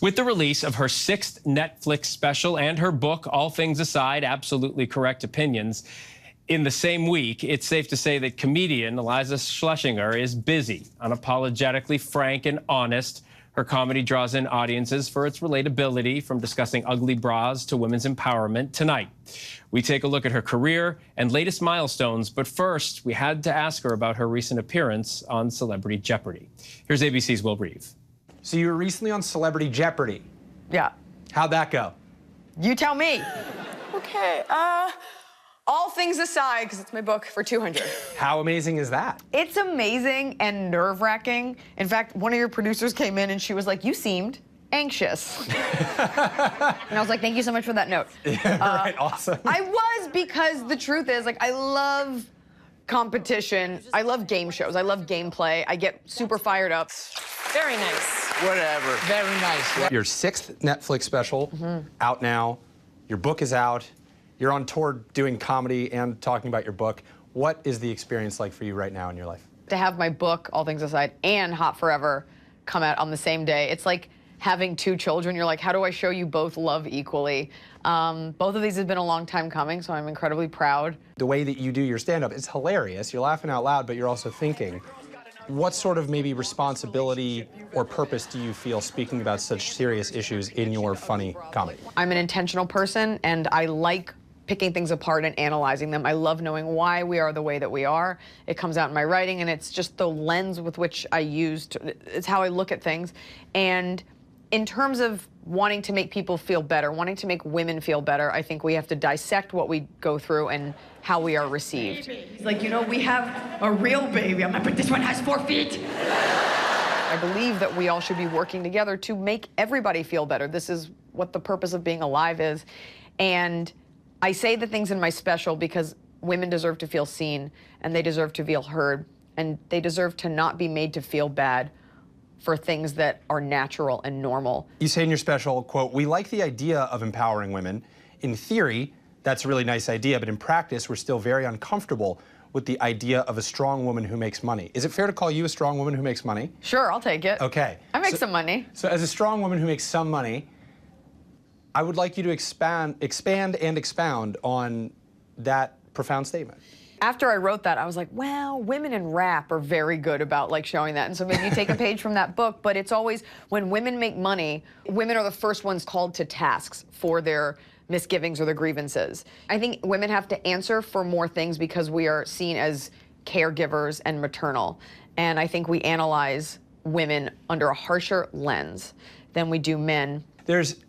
With the release of her 6th Netflix special and her book, All Things Aside, Absolutely Correct Opinions, in the same week, it's safe to say that comedian Iliza Shlesinger is busy, unapologetically frank and honest. Her comedy draws in audiences for its relatability, from discussing ugly bras to women's empowerment. Tonight, we take a look at her career and latest milestones, but first, we had to ask her about her recent appearance on Celebrity Jeopardy. Here's ABC's Will Reeve. So you were recently on Celebrity Jeopardy. Yeah. How'd that go? You tell me. Okay, all things aside, because it's my book, for 200. How amazing is that? It's amazing and nerve-wracking. In fact, one of your producers came in and she was like, you seemed anxious. And I was like, thank you so much for that note. Yeah, right, awesome. I was, because the truth is, like, I love competition. I love game shows. I love gameplay. I get super fired up. Very nice. Whatever. Very nice. Your 6th Netflix special, out now. Your book is out. You're on tour doing comedy and talking about your book. What is the experience like for you right now in your life? To have my book, All Things Aside, and Hot Forever come out on the same day, it's like having 2 children. You're like, how do I show you both love equally? Both of these have been a long time coming, so I'm incredibly proud. The way that you do your stand-up is hilarious. You're laughing out loud, but you're also thinking. What sort of maybe responsibility or purpose do you feel speaking about such serious issues in your funny comedy? I'm an intentional person, and I like picking things apart and analyzing them. I love knowing why we are the way that we are. It comes out in my writing, and it's just the lens with which I use it's how I look at things. And in terms of wanting to make people feel better, wanting to make women feel better, I think we have to dissect what we go through and how we are received. He's like, you know, we have a real baby. I'm like, but this one has 4 feet. I believe that we all should be working together to make everybody feel better. This is what the purpose of being alive is. And I say the things in my special because women deserve to feel seen, and they deserve to feel heard, and they deserve to not be made to feel bad for things that are natural and normal. You say in your special, quote, we like the idea of empowering women. In theory, that's a really nice idea, but in practice, we're still very uncomfortable with the idea of a strong woman who makes money. Is it fair to call you a strong woman who makes money? Sure, I'll take it. Okay. I make some money. So as a strong woman who makes some money, I would like you to expand and expound on that profound statement. After I wrote that, I was like, well, women in rap are very good about like showing that. And so maybe you take a page from that book, but it's always when women make money, women are the first ones called to tasks for their misgivings or their grievances. I think women have to answer for more things because we are seen as caregivers and maternal. And I think we analyze women under a harsher lens than we do men. There's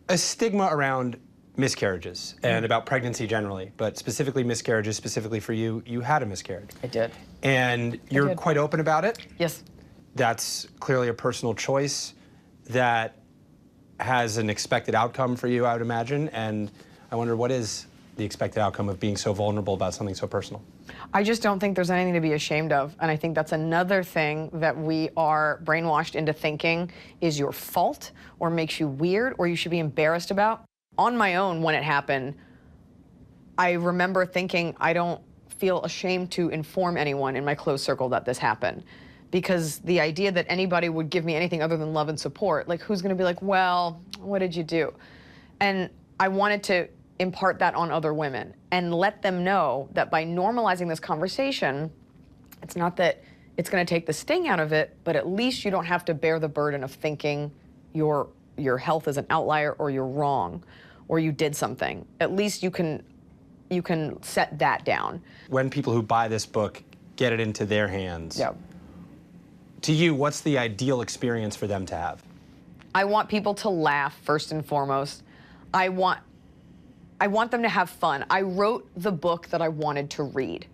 a stigma around miscarriages and about pregnancy generally, but specifically miscarriages, specifically for you, you had a miscarriage. I did. And you're quite open about it? Yes. That's clearly a personal choice that has an expected outcome for you, I would imagine, and I wonder what is the expected outcome of being so vulnerable about something so personal? I just don't think there's anything to be ashamed of, and I think that's another thing that we are brainwashed into thinking is your fault or makes you weird or you should be embarrassed about. On my own, when it happened, I remember thinking I don't feel ashamed to inform anyone in my close circle that this happened. Because the idea that anybody would give me anything other than love and support, like who's gonna be like, well, what did you do? And I wanted to impart that on other women and let them know that by normalizing this conversation, it's not that it's gonna take the sting out of it, but at least you don't have to bear the burden of thinking your health is an outlier or you're wrong or you did something. At least you can set that down. When people who buy this book get it into their hands, to you, what's the ideal experience for them to have? I want people to laugh, first and foremost. I want them to have fun. I wrote the book that I wanted to read.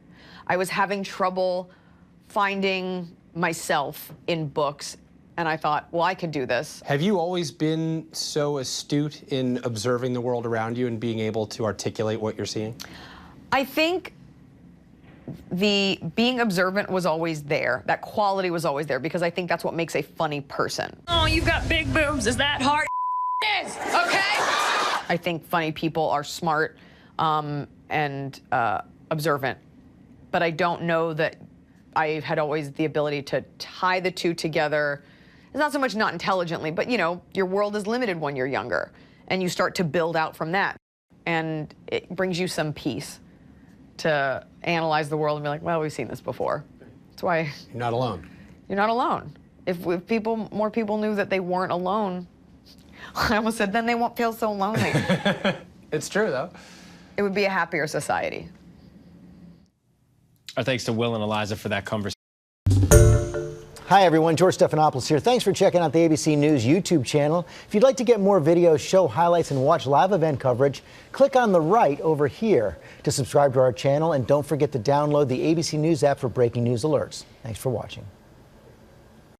I was having trouble finding myself in books, and I thought, well, I could do this. Have you always been so astute in observing the world around you and being able to articulate what you're seeing? I think the being observant was always there. That quality was always there because I think that's what makes a funny person. Oh, you've got big boobs. Is that hard? It is, okay? I think funny people are smart and observant, but I don't know that I had always the ability to tie the two together it's not so much not intelligently, but you know, your world is limited when you're younger, and you start to build out from that, and it brings you some peace to analyze the world and be like, well, we've seen this before. That's why You're not alone. you're not alone. If more people knew that they weren't alone, I almost said then they won't feel so lonely. It's true, though. It would be a happier society. Our thanks to Will and Iliza for that conversation. Hi, everyone. George Stephanopoulos here. Thanks for checking out the ABC News YouTube channel. If you'd like to get more videos, show highlights, and watch live event coverage, click on the right over here to subscribe to our channel. And don't forget to download the ABC News app for breaking news alerts. Thanks for watching.